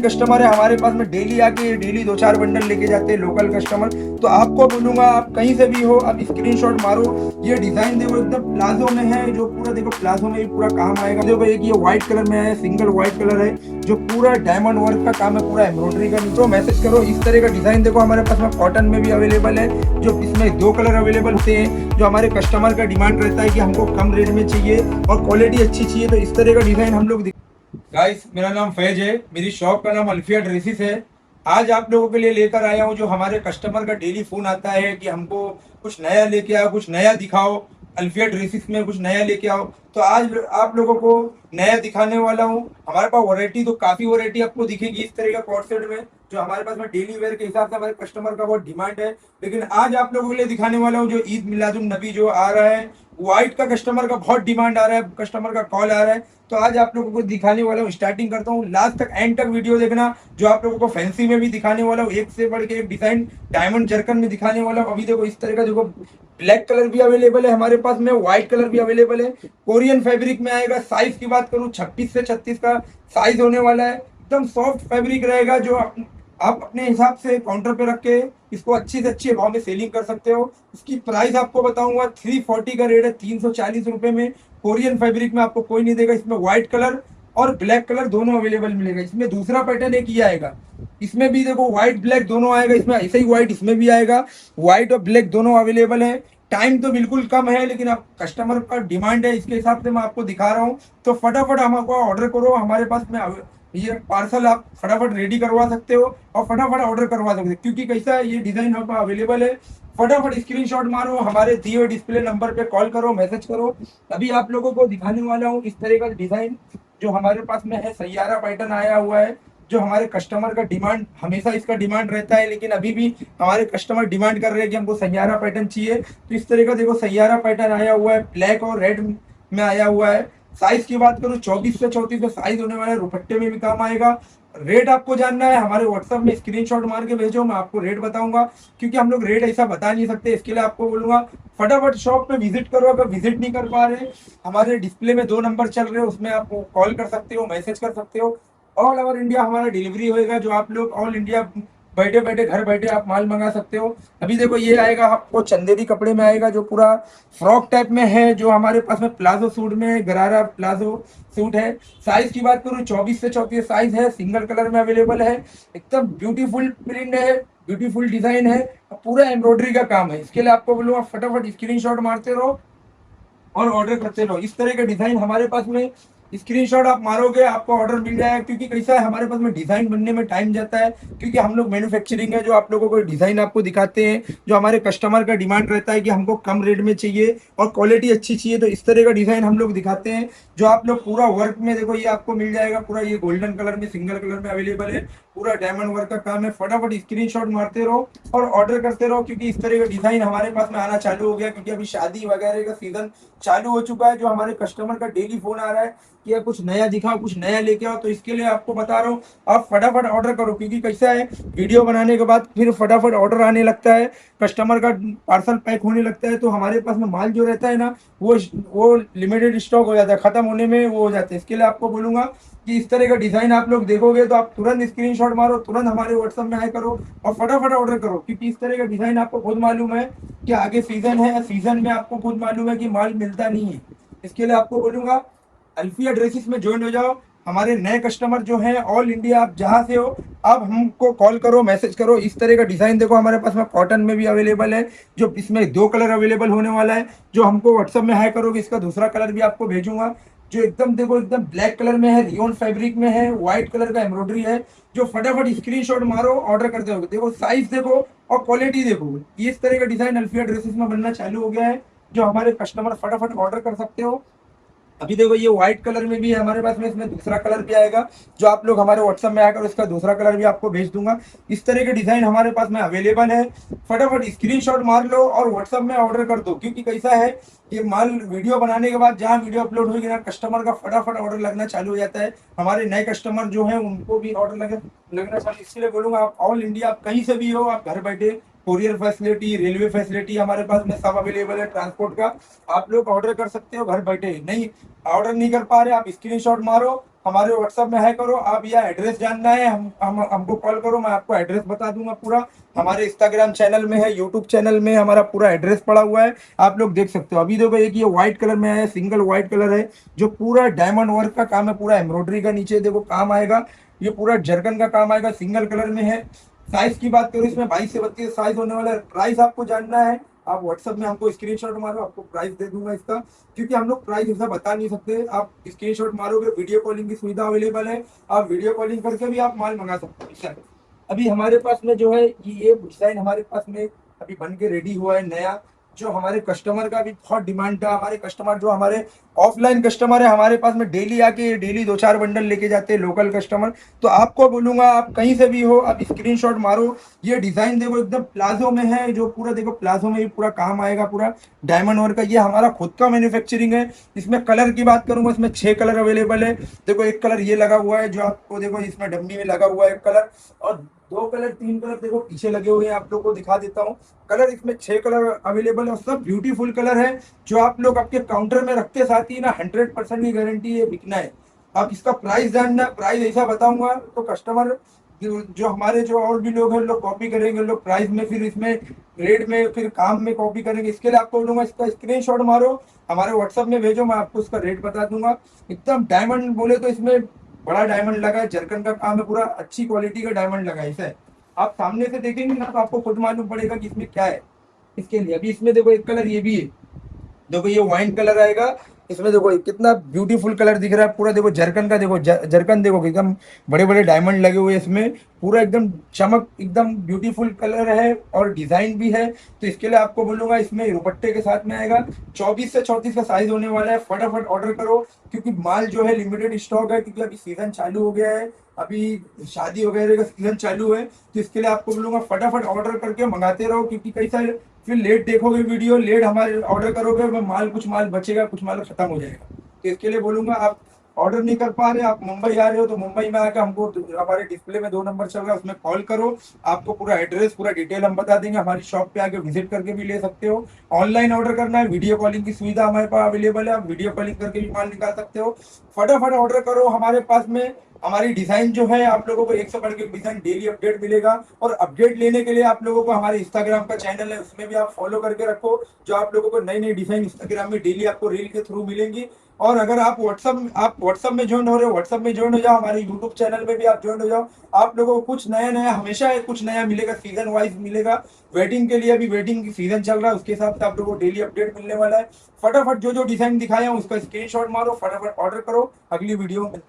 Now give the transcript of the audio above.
Customer है हमारे पास में डेली आके डेली 2-4 बंडल लेके जाते हैं लोकल कस्टमर। तो आपको बोलूंगा आप कहीं से भी हो आप स्क्रीनशॉट मारो। ये डिजाइन देखो एकदम प्लाजो में है, जो पूरा देखो प्लाजो में भी पूरा काम आएगा। देखो एक ये व्हाइट कलर में है, सिंगल व्हाइट कलर है जो पूरा डायमंड वर्क का काम है, पूरा एम्ब्रॉयडरी का। तो मैसेज करो इस तरह का डिजाइन देखो हमारे पास में कॉटन में भी अवेलेबल है, जो इसमें 2 कलर अवेलेबल होते हैं। जो हमारे कस्टमर का डिमांड रहता है कि हमको कम रेट में चाहिए और क्वालिटी अच्छी चाहिए, तो इस तरह का डिजाइन हम लोग। गाइस मेरा नाम फैज है, मेरी शॉप का नाम अल्फिया ड्रेसेस है। आज आप लोगों के लिए लेकर आया हूँ जो हमारे कस्टमर का डेली फोन आता है कि हमको कुछ नया लेके आओ, कुछ नया दिखाओ, अल्फिया ड्रेसेस में कुछ नया लेके आओ। तो आज आप लोगों को नया दिखाने वाला हूँ। हमारे पास वैरायटी तो काफी वैरायटी आपको दिखेगी इस तरह का कोट सेट में, जो हमारे पास में डेली वेयर के हिसाब से हमारे कस्टमर का बहुत डिमांड है। लेकिन आज आप लोगों के लिए दिखाने वाला हूँ जो ईद मिलादुन नबी जो आ रहा है, व्हाइट का कस्टमर का बहुत डिमांड आ रहा है, कस्टमर का कॉल आ रहा है। तो आज आप लोगों को दिखाने वाला हूँ, स्टार्टिंग करता हूँ, लास्ट तक एंड तक वीडियो देखना। जो आप लोगों को फैंसी में भी दिखाने वाला हूँ, एक से बढ़ के एक डिजाइन डायमंड जरकन में दिखाने वाला हूँ। अभी देखो इस तरह का देखो ब्लैक कलर भी अवेलेबल है हमारे पास में, व्हाइट कलर भी अवेलेबल है, कोरियन फैब्रिक में आएगा। साइज की बात करूँ 26 से 36 का साइज होने वाला है। एकदम सॉफ्ट फैब्रिक रहेगा, जो आप अपने हिसाब से काउंटर पे रख के इसको अच्छी से अच्छे भाव में सेलिंग कर सकते हो। इसकी प्राइस आपको बताऊंगा 340 का रेट है, 340 रुपए में। कोरियन फैब्रिक में आपको कोई नहीं देगा। इसमें व्हाइट कलर और ब्लैक कलर दोनों अवेलेबल मिलेगा। इसमें दूसरा पैटर्न एक ही आएगा, इसमें भी देखो व्हाइट ब्लैक दोनों आएगा। इसमें ऐसे ही व्हाइट इसमें भी आएगा, व्हाइट और ब्लैक दोनों अवेलेबल है। टाइम तो बिल्कुल कम है, लेकिन आप कस्टमर का डिमांड है इसके हिसाब से मैं आपको दिखा रहा हूँ। तो फटाफट हमको ऑर्डर करो, हमारे पास में ये पार्सल आप फटाफट रेडी करवा सकते हो और फटाफट ऑर्डर करवा सकते हो, क्योंकि कैसा है ये डिजाइन हमारे पास अवेलेबल है। फटाफट स्क्रीनशॉट मारो, हमारे दिए हुए डिस्प्ले नंबर पे कॉल करो, मैसेज करो। अभी आप लोगों को दिखाने वाला हूँ इस तरह का डिजाइन जो हमारे पास में है। सैयारा पैटर्न आया हुआ है, जो हमारे कस्टमर का डिमांड, हमेशा इसका डिमांड रहता है, लेकिन अभी भी हमारे कस्टमर डिमांड कर रहे हैं कि हमको सैयारा पैटर्न चाहिए। तो इस तरह का देखो सैयारा पैटर्न आया हुआ है, ब्लैक और रेड में आया हुआ है। साइज की बात करूं 24 से 34 का साइज होने वाला है, दुपट्टे में भी काम आएगा। रेट आपको जानना है, हमारे व्हाट्सएप में स्क्रीनशॉट मार के भेजो, मैं आपको रेट बताऊंगा, क्योंकि हम लोग रेट ऐसा बता नहीं सकते। इसके लिए आपको बोलूंगा फटाफट शॉप पे विजिट करो। अगर विजिट नहीं कर पा रहे, हमारे डिस्प्ले में 2 नंबर चल रहे हैं, उसमें आप कॉल कर सकते हो, मैसेज कर सकते हो। ऑल ओवर इंडिया हमारा डिलीवरी होएगा, जो आप लोग ऑल इंडिया बैठे बैठे घर बैठे आप माल मंगा सकते हो। अभी देखो ये आएगा आपको चंदेरी कपड़े में आएगा, जो पूरा फ्रॉक टाइप में है, जो हमारे पास में प्लाजो सूट में गरारा प्लाजो सूट है। साइज की बात करूँ 24 से 34 साइज है, सिंगल कलर में अवेलेबल है। एकदम ब्यूटीफुल प्रिंट है, ब्यूटीफुल डिजाइन है, पूरा एम्ब्रॉयडरी का काम है। इसके लिए आपको बोलूंगा फटाफट स्क्रीनशॉट मारते रहो और ऑर्डर करते रहो। इस तरह के डिजाइन हमारे पास में स्क्रीनशॉट आप मारोगे आपको ऑर्डर मिल जाएगा, क्योंकि कैसा है हमारे पास में डिजाइन बनने में टाइम जाता है, क्योंकि हम लोग मैन्युफैक्चरिंग है, जो आप लोगों को डिजाइन आपको दिखाते हैं। जो हमारे कस्टमर का डिमांड रहता है कि हमको कम रेट में चाहिए और क्वालिटी अच्छी चाहिए, तो इस तरह का डिजाइन हम लोग दिखाते हैं। जो आप लोग पूरा वर्क में देखो ये आपको मिल जाएगा, पूरा ये गोल्डन कलर में सिंगल कलर में अवेलेबल है, पूरा डायमंड वर्क का काम है। फटाफट स्क्रीनशॉट मारते रहो और ऑर्डर करते रहो, क्योंकि इस तरह का डिजाइन हमारे पास में आना चालू हो गया, क्योंकि अभी शादी वगैरह का सीजन चालू हो चुका है। जो हमारे कस्टमर का डेली फोन आ रहा है कि यार कुछ नया दिखाओ, कुछ नया लेके आओ, तो इसके लिए आपको बता रहा हूँ आप फटाफट ऑर्डर करो, क्योंकि कैसा है वीडियो बनाने के बाद फिर फटाफट ऑर्डर आने लगता है, कस्टमर का पार्सल पैक होने लगता है, तो हमारे पास में माल जो रहता है ना वो लिमिटेड स्टॉक हो जाता है, खत्म होने में वो हो जाता है। इसके लिए आपको बोलूंगा कि इस तरह का डिजाइन आप लोग देखोगे तो आप तुरंत स्क्रीनशॉट मारो, तुरंत हमारे व्हाट्सएप में हाई करो और फटाफट ऑर्डर करो, क्योंकि इस तरह का डिजाइन आपको खुद मालूम है कि आगे सीजन है, सीजन में आपको खुद मालूम है कि माल मिलता नहीं है। इसके लिए आपको बोलूंगा अल्फिया ड्रेसेस में ज्वाइन हो जाओ। हमारे नए कस्टमर जो हैं ऑल इंडिया, आप जहां से हो आप हमको कॉल करो, मैसेज करो। इस तरह का डिजाइन देखो हमारे पास में कॉटन में भी अवेलेबल है, जो इसमें 2 कलर अवेलेबल होने वाला है। जो हमको व्हाट्सएप में हाई करोगे इसका दूसरा कलर भी आपको भेजूंगा, जो एकदम देखो एकदम ब्लैक कलर में है, रियोन फैब्रिक में है, व्हाइट कलर का एम्ब्रॉयडरी है। जो फटाफट स्क्रीनशॉट मारो ऑर्डर करते हो, देखो साइज देखो और क्वालिटी देखो। इस तरह का डिजाइन अल्फिया ड्रेसेस में बनना चालू हो गया है, जो हमारे कस्टमर फटाफट ऑर्डर कर सकते हो। अभी देखो ये व्हाइट कलर में भी है हमारे पास में, इसमें दूसरा कलर भी आएगा, जो आप लोग हमारे व्हाट्सएप में आकर उसका दूसरा कलर भी आपको भेज दूंगा। इस तरह के डिजाइन हमारे पास में अवेलेबल है। फटाफट स्क्रीनशॉट मार लो और व्हाट्सएप में ऑर्डर कर दो, क्योंकि कैसा है ये माल वीडियो बनाने के बाद जहाँ वीडियो अपलोड होगी ना, कस्टमर का फटाफट ऑर्डर लगना चालू हो जाता है। हमारे नए कस्टमर जो है उनको भी ऑर्डर लगना चालू, इसलिए बोलूंगा आप ऑल इंडिया आप कहीं से भी हो आप घर बैठे कोरियर फैसिलिटी, रेलवे फैसिलिटी हमारे पास में सब अवेलेबल है ट्रांसपोर्ट का। आप लोग ऑर्डर कर सकते हो घर बैठे। नहीं ऑर्डर नहीं कर पा रहे, आप स्क्रीनशॉट मारो, हमारे व्हाट्सएप में है करो। आप या एड्रेस जानना है हम हमको कॉल करो, मैं आपको एड्रेस बता दूंगा पूरा। हमारे इंस्टाग्राम चैनल में है, यूट्यूब चैनल में हमारा पूरा एड्रेस पड़ा हुआ है, आप लोग देख सकते हो। अभी देखो एक ये व्हाइट कलर में है, सिंगल व्हाइट कलर है, जो पूरा डायमंड वर्क का काम है, पूरा एम्ब्रॉयडरी का नीचे देखो काम आएगा, ये पूरा जरकन का काम आएगा, सिंगल कलर में है। साइज की बात करूँ इसमें 22 से 32 साइज होने वाला है। प्राइस आपको जानना है, आप व्हाट्सएप में हमको स्क्रीनशॉट मारो, आपको प्राइस दे दूंगा इसका, क्योंकि हम लोग प्राइस ऐसा बता नहीं सकते। आप स्क्रीनशॉट मारोगे, वीडियो कॉलिंग की सुविधा अवेलेबल है, आप वीडियो कॉलिंग करके भी आप माल मंगा सकते हो। सर अभी हमारे पास में जो है ये डिजाइन हमारे पास में अभी बन के रेडी हुआ है नया, जो हमारे कस्टमर का भी बहुत डिमांड था। हमारे कस्टमर जो हमारे ऑफलाइन कस्टमर है, हमारे पास में डेली आके डेली 2-4 बंडल लेके जाते हैं लोकल कस्टमर। तो आपको बोलूंगा आप कहीं से भी हो, आप स्क्रीनशॉट मारो। ये डिजाइन देखो एकदम प्लाजो में है, जो पूरा देखो प्लाजो में भी पूरा काम आएगा, पूरा डायमंड वर्क का। ये हमारा खुद का मैन्युफैक्चरिंग है। इसमें कलर की बात करूंगा, इसमें 6 कलर अवेलेबल है। देखो एक कलर ये लगा हुआ है, जो आपको देखो इसमें डब्बी में लगा हुआ है एक कलर, और 2 कलर 3 कलर देखो पीछे लगे हुए हैं, आप लोगों को दिखा देता हूँ। कलर इसमें 6 कलर अवेलेबल है, और सब ब्यूटीफुल कलर है, जो आप लोग आपके काउंटर में रखते साथ ही ना 100% की गारंटी है बिकना है। आप इसका प्राइस जानना, प्राइस ऐसा बताऊंगा तो कस्टमर जो हमारे जो और भी लोग हैं लोग कॉपी करेंगे, लोग प्राइस में फिर इसमें रेट में फिर काम में कॉपी करेंगे। इसके लिए आपको बोलूंगा इसका स्क्रीनशॉट मारो, हमारे व्हाट्सएप में भेजो, मैं आपको इसका रेट बता दूंगा। एकदम डायमंड बोले तो इसमें बड़ा डायमंड लगा है, जरकन का काम है, पूरा अच्छी क्वालिटी का डायमंड लगा है इसे। आप सामने से देखेंगे ना तो आपको खुद मालूम पड़ेगा कि इसमें क्या है। इसके लिए अभी इसमें देखो एक कलर ये भी है, देखो ये वाइन कलर आएगा। इसमें देखो कितना ब्यूटीफुल कलर दिख रहा है, पूरा देखो जरकन का, देखो जरकन देखो एकदम बड़े बड़े डायमंड लगे हुए हैं इसमें, पूरा एकदम चमक, एकदम ब्यूटीफुल कलर है और डिजाइन भी है। तो इसके लिए आपको बोलूंगा इसमें दुपट्टे के साथ में आएगा। 24 से 34 का साइज होने वाला है, फटाफट ऑर्डर करो, क्योंकि माल जो है लिमिटेड स्टॉक है, क्योंकि अभी सीजन चालू हो गया है, अभी शादी वगैरह का सीजन चालू है। तो इसके लिए आपको बोलूंगा फटाफट ऑर्डर करके मंगाते रहो, क्योंकि कई सारे फिर लेट देखोगे वीडियो, लेट हमारे ऑर्डर करोगे, माल कुछ माल बचेगा, कुछ माल खत्म हो जाएगा। तो इसके लिए बोलूंगा आप ऑर्डर नहीं कर पा रहे, आप मुंबई आ रहे हो तो मुंबई में आकर हमको हमारे डिस्प्ले में 2 नंबर चल रहा है, उसमें कॉल करो, आपको पूरा एड्रेस पूरा डिटेल हम बता देंगे। हमारी शॉप पे आके विजिट करके भी ले सकते हो। ऑनलाइन ऑर्डर करना है, वीडियो कॉलिंग की सुविधा हमारे पास अवेलेबल है, आप वीडियो कॉलिंग करके भी माल निकाल सकते हो। फटाफट ऑर्डर करो, हमारे पास में हमारी डिजाइन जो है आप लोगों को 100 बढ़ के डिजाइन डेली अपडेट मिलेगा। और अपडेट लेने के लिए आप लोगों को हमारे इंस्टाग्राम का चैनल है, उसमें भी आप फॉलो करके रखो, जो आप लोगों को नई नई डिजाइन इंस्टाग्राम में डेली आपको रील के थ्रू मिलेंगी। और अगर आप व्हाट्सअप में ज्वाइन हो रहे हो, व्हाट्सअप में ज्वाइन हो जाओ, हमारे यूट्यूब चैनल में भी आप ज्वाइन हो जाओ। आप लोगों को कुछ नया नया हमेशा कुछ नया मिलेगा, सीजन वाइज मिलेगा। वेडिंग के लिए अभी वेडिंग की सीजन चल रहा है, उसके हिसाब से आप लोगों को डेली अपडेट मिलने वाला है। फटाफट जो जो डिजाइन दिखाया हूँ उसका स्क्रीनशॉट मारो, फटाफट ऑर्डर करो, अगली वीडियो में